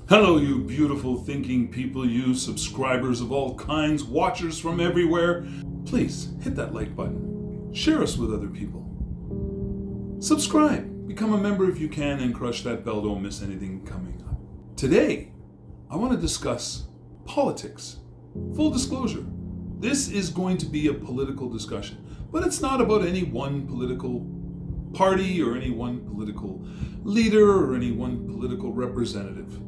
Hello, you beautiful thinking people, you subscribers of all kinds, watchers from everywhere. Please hit that like button. Share us with other people. Subscribe. Become a member if you can and crush that bell. Don't miss anything coming up. Today, I want to discuss politics. Full disclosure, this is going to be a political discussion, but it's not about any one political party or any one political leader or any one political representative.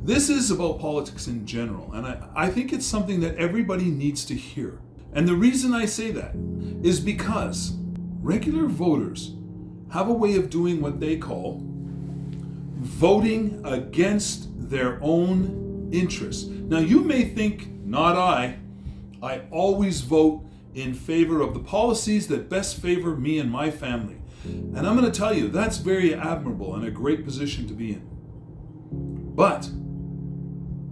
This is about politics in general, and I think it's something that everybody needs to hear. And the reason I say that is because regular voters have a way of doing what they call voting against their own interests. Now, you may think, not I always vote in favor of the policies that best favor me and my family. And I'm going to tell you, that's very admirable and a great position to be in. But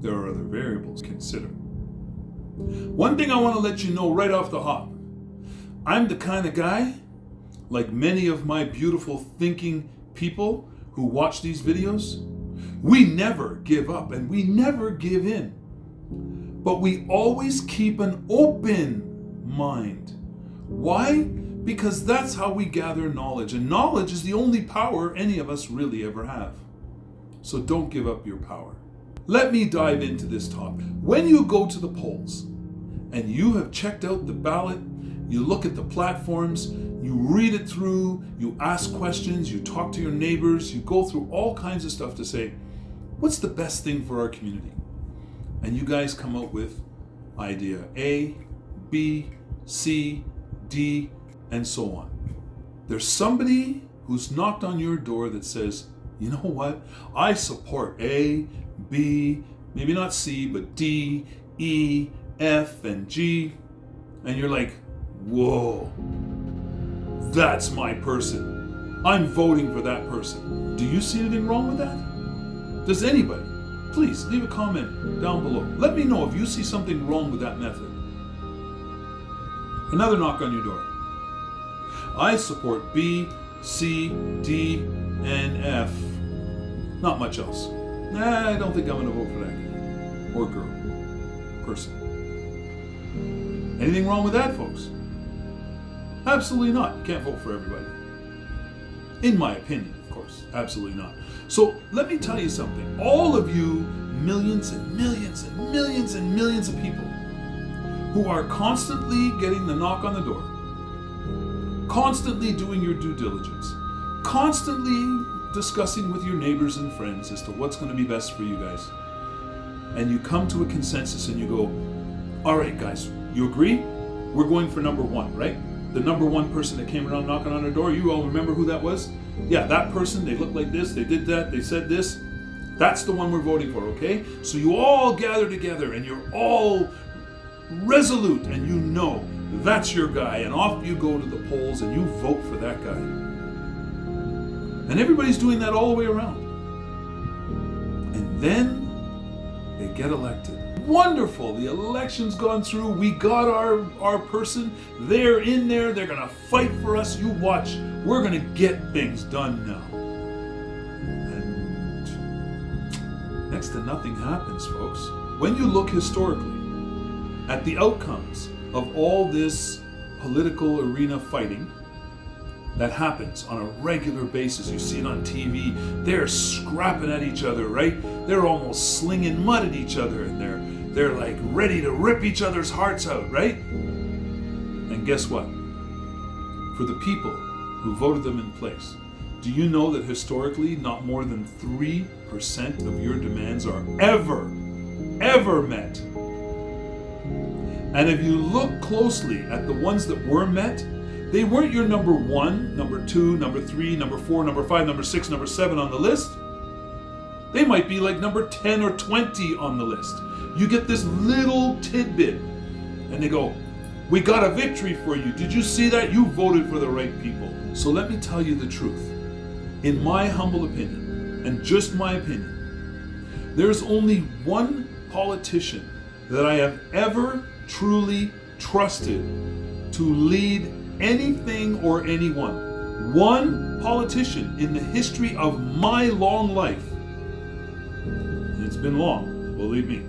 there are other variables to consider. One thing I want to let you know right off the hop, I'm the kind of guy, like many of my beautiful thinking people who watch these videos, we never give up and we never give in. But we always keep an open mind. Why? Because that's how we gather knowledge. And knowledge is the only power any of us really ever have. So don't give up your power. Let me dive into this topic. When you go to the polls and you have checked out the ballot, you look at the platforms, you read it through, you ask questions, you talk to your neighbors, you go through all kinds of stuff to say, what's the best thing for our community? And you guys come out with idea A, B, C, D, and so on. There's somebody who's knocked on your door that says, you know what? I support A, B, maybe not C, but D, E, F, and G. And you're like, whoa, that's my person. I'm voting for that person. Do you see anything wrong with that? Does anybody? Please leave a comment down below. Let me know if you see something wrong with that method. Another knock on your door. I support B, C, D, and F. Not much else. I don't think I'm going to vote for that guy or girl, person. Anything wrong with that, folks? Absolutely not. You can't vote for everybody. In my opinion, of course. Absolutely not. So let me tell you something. All of you millions and millions and millions and millions of people who are constantly getting the knock on the door, constantly doing your due diligence, constantly discussing with your neighbors and friends as to what's going to be best for you guys, and you come to a consensus and you go, all right guys, you agree? We're going for number one, right? The number one person that came around knocking on our door, you all remember who that was? Yeah, that person, they looked like this, they did that, they said this. That's the one we're voting for, okay? So you all gather together and you're all resolute and you know that's your guy, and off you go to the polls and you vote for that guy. And everybody's doing that all the way around. And then they get elected. Wonderful, the election's gone through, we got our person, they're in there, they're gonna fight for us, you watch, we're gonna get things done now. And next to nothing happens, folks. When you look historically at the outcomes of all this political arena fighting that happens on a regular basis, you see it on TV, they're scrapping at each other, right? They're almost slinging mud at each other, and they're like ready to rip each other's hearts out, right? And guess what? For the people who voted them in place, do you know that historically not more than 3% of your demands are ever met? And if you look closely at the ones that were met, they weren't your number 1, number 2, number 3, number 4, number 5, number 6, number 7 on the list. They might be like number 10 or 20 on the list. You get this little tidbit and they go, we got a victory for you. Did you see that? You voted for the right people. So let me tell you the truth. In my humble opinion, and just my opinion, there's only one politician that I have ever truly trusted to lead anything or anyone. One politician in the history of my long life. And it's been long, believe me.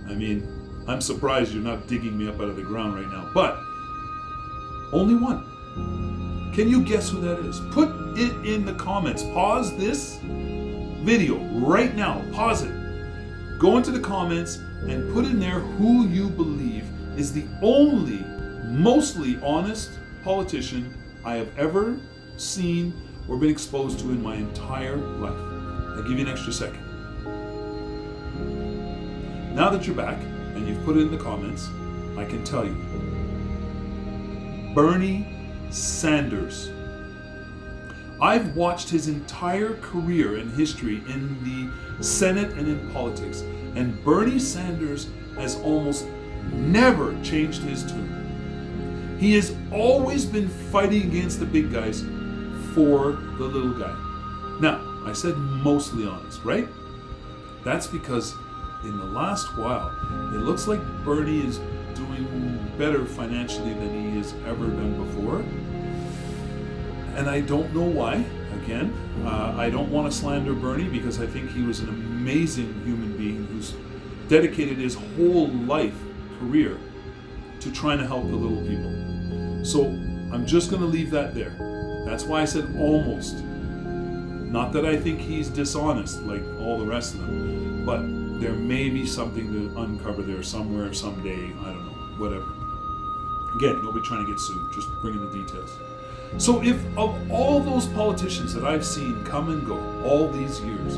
I mean, I'm surprised you're not digging me up out of the ground right now. But only one. Can you guess who that is? Put it in the comments. Pause this video right now. Pause it. Go into the comments and put in there who you believe is the only mostly honest politician I have ever seen or been exposed to in my entire life. I'll give you an extra second. Now that you're back and you've put it in the comments, I can tell you. Bernie Sanders. I've watched his entire career and history in the Senate and in politics, and Bernie Sanders has almost never changed his tune. He has always been fighting against the big guys for the little guy. Now, I said mostly honest, right? That's because in the last while, it looks like Bernie is doing better financially than he has ever done before. And I don't know why. Again, I don't want to slander Bernie because I think he was an amazing human being who's dedicated his whole life, career, to trying to help the little people. So I'm just going to leave that there. That's why I said almost. Not that I think he's dishonest like all the rest of them, but there may be something to uncover there somewhere, someday, I don't know, whatever. Again, nobody trying to get sued, just bringing the details. So if of all those politicians that I've seen come and go all these years,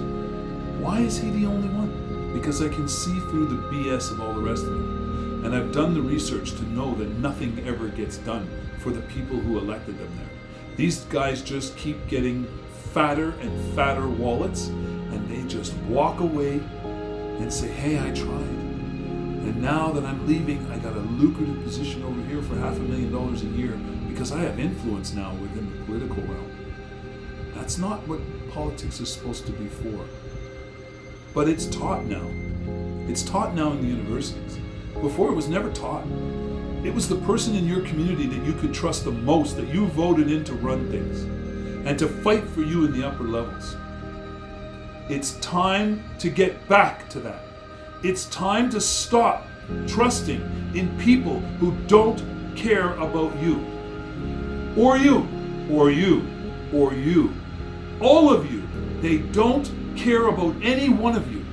why is he the only one? Because I can see through the BS of all the rest of them. And I've done the research to know that nothing ever gets done for the people who elected them there. These guys just keep getting fatter and fatter wallets, and they just walk away and say, hey, I tried. And now that I'm leaving, I got a lucrative position over here for $500,000 a year because I have influence now within the political realm. That's not what politics is supposed to be for. But it's taught now. It's taught now in the universities. Before, it was never taught. It was the person in your community that you could trust the most, that you voted in to run things and to fight for you in the upper levels. It's time to get back to that. It's time to stop trusting in people who don't care about you. Or you, or you, or you. All of you. They don't care about any one of you.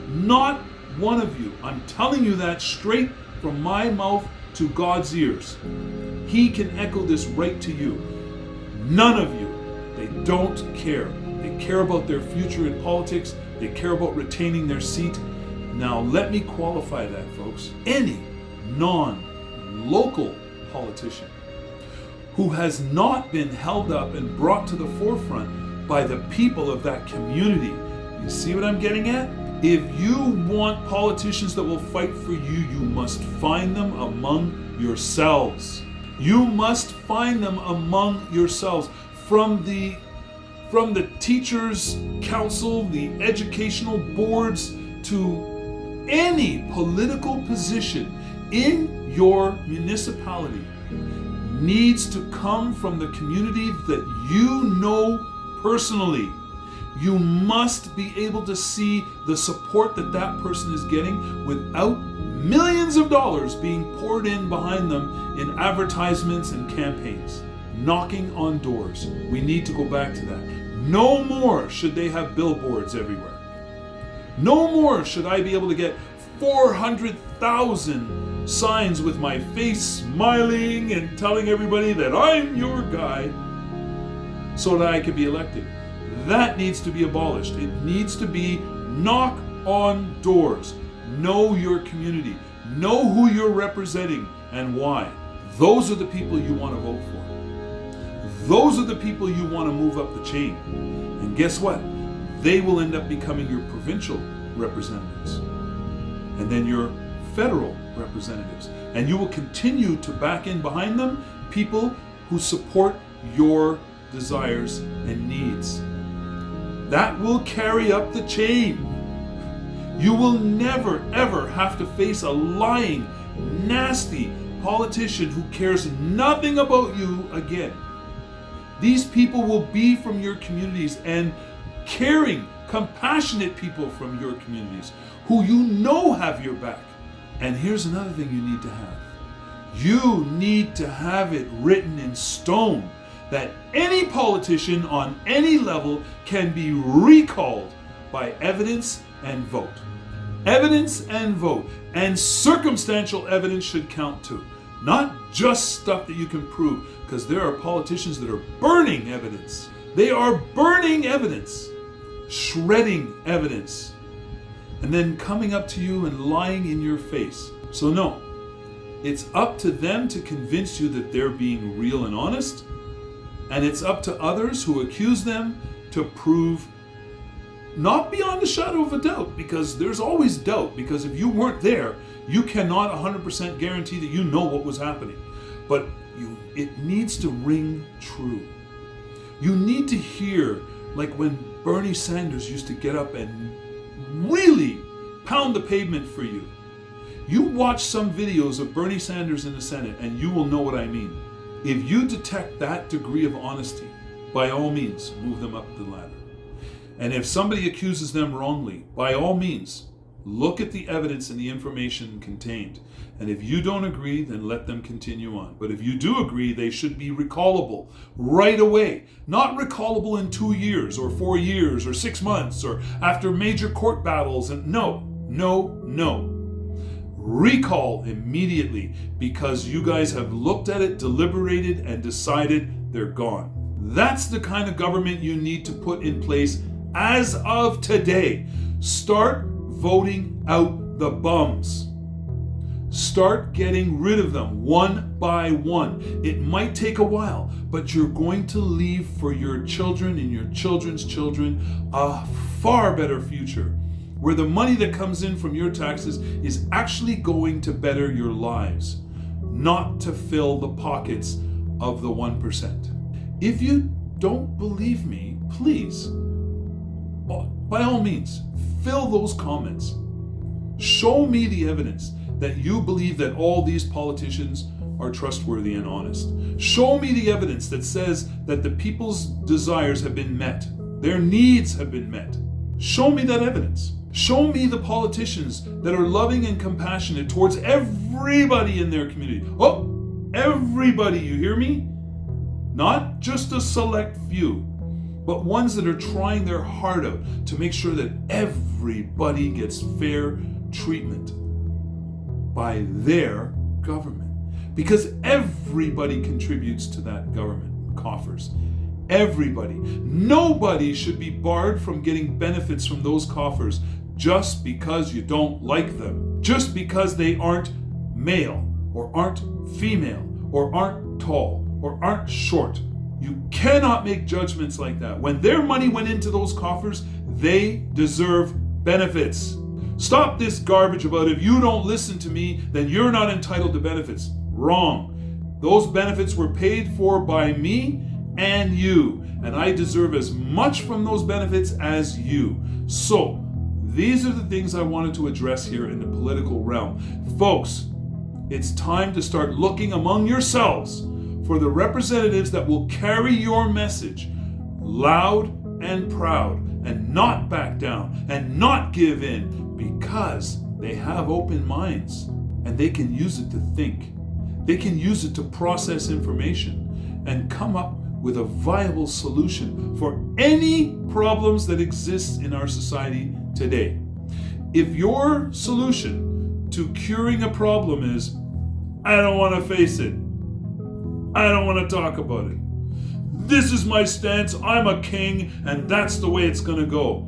Not one of you. I'm telling you that straight from my mouth to God's ears. He can echo this right to you. None of you. They don't care. They care about their future in politics. They care about retaining their seat. Now, let me qualify that, folks. Any non-local politician who has not been held up and brought to the forefront by the people of that community. You see what I'm getting at? If you want politicians that will fight for you, you must find them among yourselves. You must find them among yourselves. From the teachers' council, the educational boards, to any political position in your municipality needs to come from the community that you know personally. You must be able to see the support that that person is getting without millions of dollars being poured in behind them in advertisements and campaigns. Knocking on doors. We need to go back to that. No more should they have billboards everywhere. No more should I be able to get 400,000 signs with my face smiling and telling everybody that I'm your guy so that I can be elected. That needs to be abolished. It needs to be knock on doors. Know your community. Know who you're representing and why. Those are the people you want to vote for. Those are the people you want to move up the chain. And guess what? They will end up becoming your provincial representatives. And then your federal representatives. And you will continue to back in behind them people who support your desires and needs. That will carry up the chain. You will never, ever have to face a lying, nasty politician who cares nothing about you again. These people will be from your communities and caring compassionate people from your communities who you know have your back. And here's another thing you need to have. You need to have it written in stone that any politician on any level can be recalled by evidence and vote. Evidence and vote. And circumstantial evidence should count too. Not just stuff that you can prove, because there are politicians that are burning evidence. They are burning evidence, shredding evidence, and then coming up to you and lying in your face. So no, it's up to them to convince you that they're being real and honest, and it's up to others who accuse them to prove, not beyond a shadow of a doubt, because there's always doubt, because if you weren't there, you cannot 100% guarantee that you know what was happening. But it needs to ring true. You need to hear, like when Bernie Sanders used to get up and really pound the pavement for you. You watch some videos of Bernie Sanders in the Senate and you will know what I mean. If you detect that degree of honesty, by all means, move them up the ladder. And if somebody accuses them wrongly, by all means, look at the evidence and the information contained. And if you don't agree, then let them continue on. But if you do agree, they should be recallable right away. Not recallable in 2 years or 4 years or 6 months or after major court battles. And no. Recall immediately, because you guys have looked at it, deliberated, and decided they're gone. That's the kind of government you need to put in place as of today. Start voting out the bums. Start getting rid of them one by one. It might take a while, but you're going to leave for your children and your children's children a far better future, where the money that comes in from your taxes is actually going to better your lives, not to fill the pockets of the 1%. If you don't believe me, please, by all means, fill those comments. Show me the evidence that you believe that all these politicians are trustworthy and honest. Show me the evidence that says that the people's desires have been met, their needs have been met. Show me that evidence. Show me the politicians that are loving and compassionate towards everybody in their community. Oh, everybody, you hear me? Not just a select few, but ones that are trying their heart out to make sure that everybody gets fair treatment by their government. Because everybody contributes to that government coffers. Everybody. Nobody should be barred from getting benefits from those coffers just because you don't like them. Just because they aren't male, or aren't female, or aren't tall, or aren't short. You cannot make judgments like that. When their money went into those coffers, they deserve benefits. Stop this garbage about if you don't listen to me, then you're not entitled to benefits. Wrong. Those benefits were paid for by me and you, and I deserve as much from those benefits as you. So, these are the things I wanted to address here in the political realm. Folks, it's time to start looking among yourselves for the representatives that will carry your message loud and proud, and not back down and not give in, because they have open minds and they can use it to think. They can use it to process information and come up with a viable solution for any problems that exist in our society today. If your solution to curing a problem is, I don't want to face it, I don't want to talk about it, this is my stance, I'm a king, and that's the way it's going to go,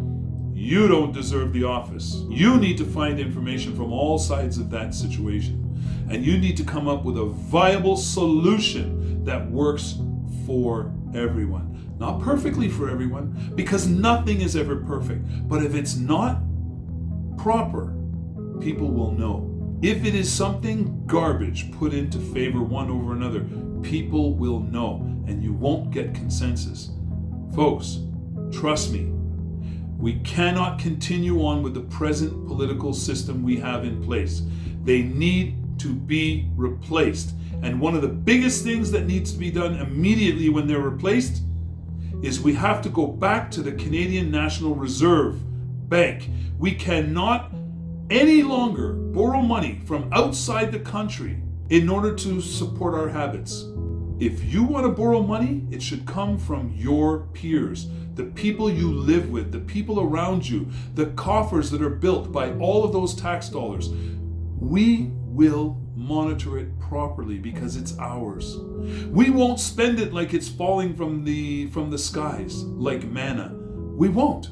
you don't deserve the office. You need to find information from all sides of that situation, and you need to come up with a viable solution that works for everyone. Not perfectly for everyone, because nothing is ever perfect. But if it's not proper, people will know. If it is something garbage put in to favor one over another, people will know, and you won't get consensus. Folks, trust me, we cannot continue on with the present political system we have in place. They need to be replaced. And one of the biggest things that needs to be done immediately when they're replaced is we have to go back to the Canadian National Reserve Bank. We cannot any longer borrow money from outside the country in order to support our habits. If you want to borrow money, it should come from your peers, the people you live with, the people around you, the coffers that are built by all of those tax dollars. We will monitor it properly because it's ours. We won't spend it like it's falling from the skies, like manna. We won't,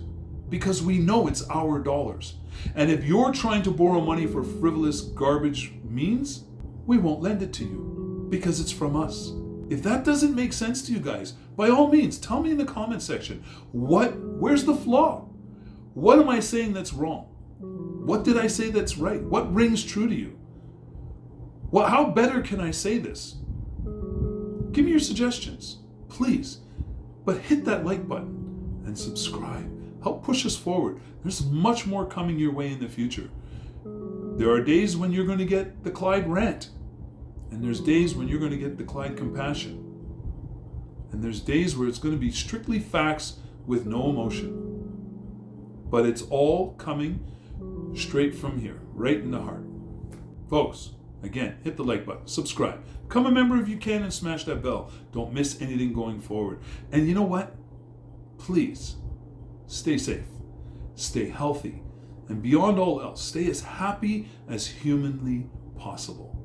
because we know it's our dollars. And if you're trying to borrow money for frivolous garbage means, we won't lend it to you because it's from us. If that doesn't make sense to you guys, by all means, tell me in the comment section. Where's the flaw? What am I saying that's wrong? What did I say that's right? What rings true to you? Well, how better can I say this? Give me your suggestions, please. But hit that like button and subscribe. Help push us forward. There's much more coming your way in the future. There are days when you're going to get the Clyde rant. And there's days when you're going to get the Clyde compassion. And there's days where it's going to be strictly facts with no emotion. But it's all coming straight from here, right in the heart. Folks, again, hit the like button, subscribe, become a member if you can, and smash that bell. Don't miss anything going forward. And you know what? Please, stay safe, stay healthy, and beyond all else, stay as happy as humanly possible.